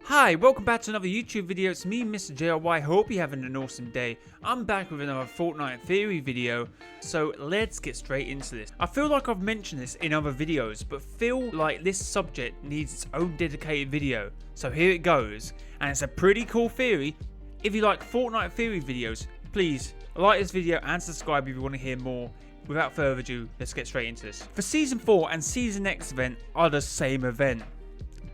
Hi, welcome back to another YouTube video. It's me, Mr. JRY. Hope you're having an awesome day. I'm back with another Fortnite theory video, so let's get straight into this. I feel like I've mentioned this in other videos, but feel like this subject needs its own dedicated video. So here it goes, and it's a pretty cool theory. If you like Fortnite theory videos, please like this video and subscribe if you want to hear more. Without further ado, let's get straight into this. The Season 4 and Season X event are the same event.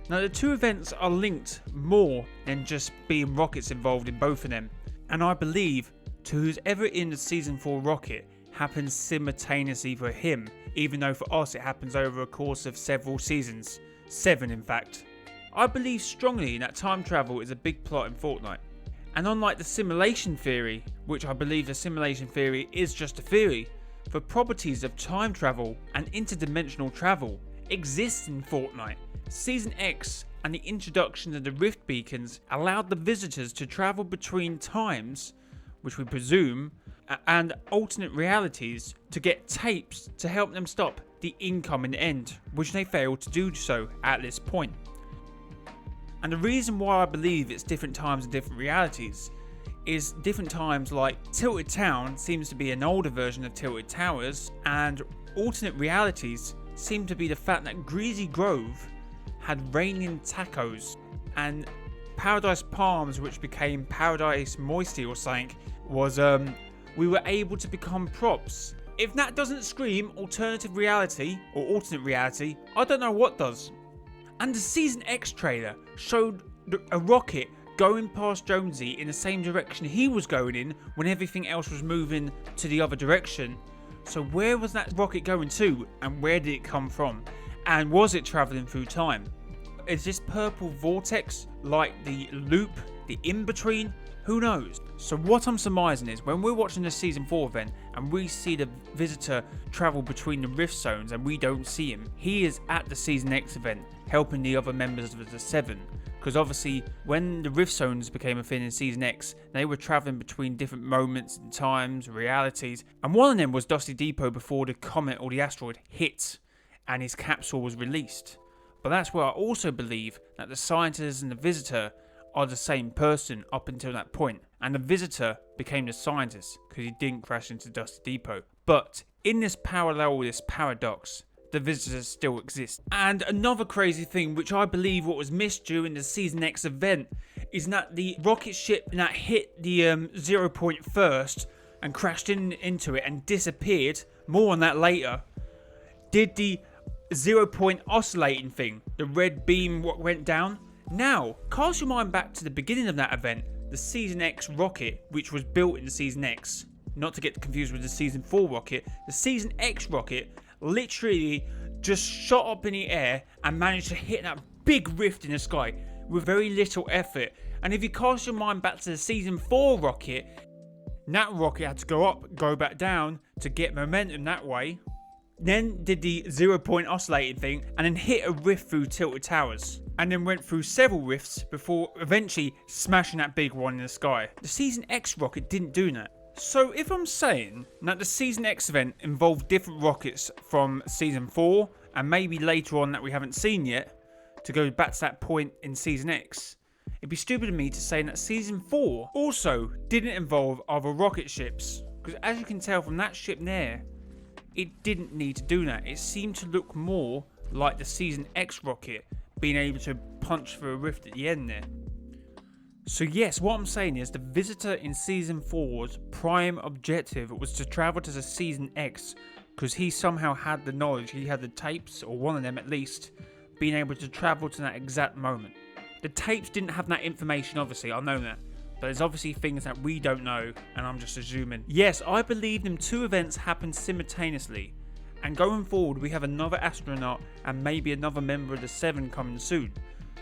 Now the two events are linked more than just being rockets involved in both of them, and I believe to who's ever in the Season 4 rocket happens simultaneously for him, even though for us it happens over a course of several seasons, 7 in fact. I believe strongly that time travel is a big plot in Fortnite, and unlike the simulation theory, which I believe the simulation theory is just a theory, the properties of time travel and interdimensional travel exist in Fortnite. Season X and the introduction of the Rift Beacons allowed the visitors to travel between times, which we presume, and alternate realities to get tapes to help them stop the incoming end, which they failed to do so at this point. And the reason why I believe it's different times and different realities is different times, like Tilted Town seems to be an older version of Tilted Towers, and alternate realities seem to be the fact that Greasy Grove had raining tacos, and Paradise Palms, which became Paradise Moisty or something, was we were able to become props. If that doesn't scream alternative reality or alternate reality, I don't know what does. And the Season X trailer showed a rocket going past Jonesy in the same direction he was going in when everything else was moving to the other direction. So where was that rocket going to, and where did it come from? And was it travelling through time? Is this purple vortex like the loop, the in-between? Who knows? So what I'm surmising is when we're watching the Season 4 event and we see the visitor travel between the rift zones and we don't see him, he is at the Season X event helping the other members of the 7. Because obviously when the rift zones became a thing in Season X, they were travelling between different moments and times, realities, and one of them was Dusty Depot before the comet or the asteroid hit and his capsule was released. But that's where I also believe that the scientist and the visitor are the same person up until that point, and the visitor became the scientist because he didn't crash into Dusty Depot. But in this parallel, this paradox, the visitors still exist. And another crazy thing, which I believe what was missed during the Season X event, is that the rocket ship that hit the 0 point first and crashed into it and disappeared, more on that later, did the 0 point oscillating thing, the red beam what went down. Now, cast your mind back to the beginning of that event, the Season X rocket, which was built in the Season X, not to get confused with the Season 4 rocket. The Season X rocket literally just shot up in the air and managed to hit that big rift in the sky with very little effort. And if you cast your mind back to the Season 4 rocket, that rocket had to go up, go back down to get momentum that way. Then did the 0 point oscillating thing and then hit a rift through Tilted Towers, and then went through several rifts before eventually smashing that big one in the sky. The Season X rocket didn't do that. So if I'm saying that the Season X event involved different rockets from Season 4 and maybe later on that we haven't seen yet to go back to that point in Season X, it'd be stupid of me to say that Season 4 also didn't involve other rocket ships, because as you can tell from that ship there, it didn't need to do that. It seemed to look more like the Season X rocket being able to punch through a rift at the end there. So yes, what I'm saying is the visitor in Season 4's prime objective was to travel to the Season X, because he somehow had the knowledge, he had the tapes, or one of them at least, being able to travel to that exact moment. The tapes didn't have that information, obviously, I know that. But there's obviously things that we don't know, and I'm just assuming. Yes, I believe them two events happened simultaneously, and going forward we have another astronaut and maybe another member of the 7 coming soon.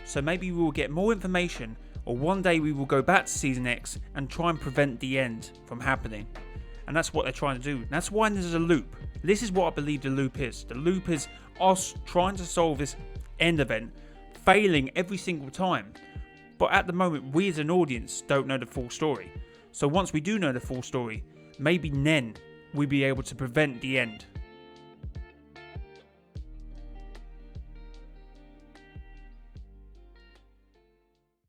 So maybe we will get more information, or one day we will go back to Season X and try and prevent the end from happening. And that's what they're trying to do. That's why there's a loop. This is what I believe the loop is. The loop is us trying to solve this end event, failing every single time. But at the moment, we as an audience don't know the full story. So once we do know the full story, maybe then we'll be able to prevent the end.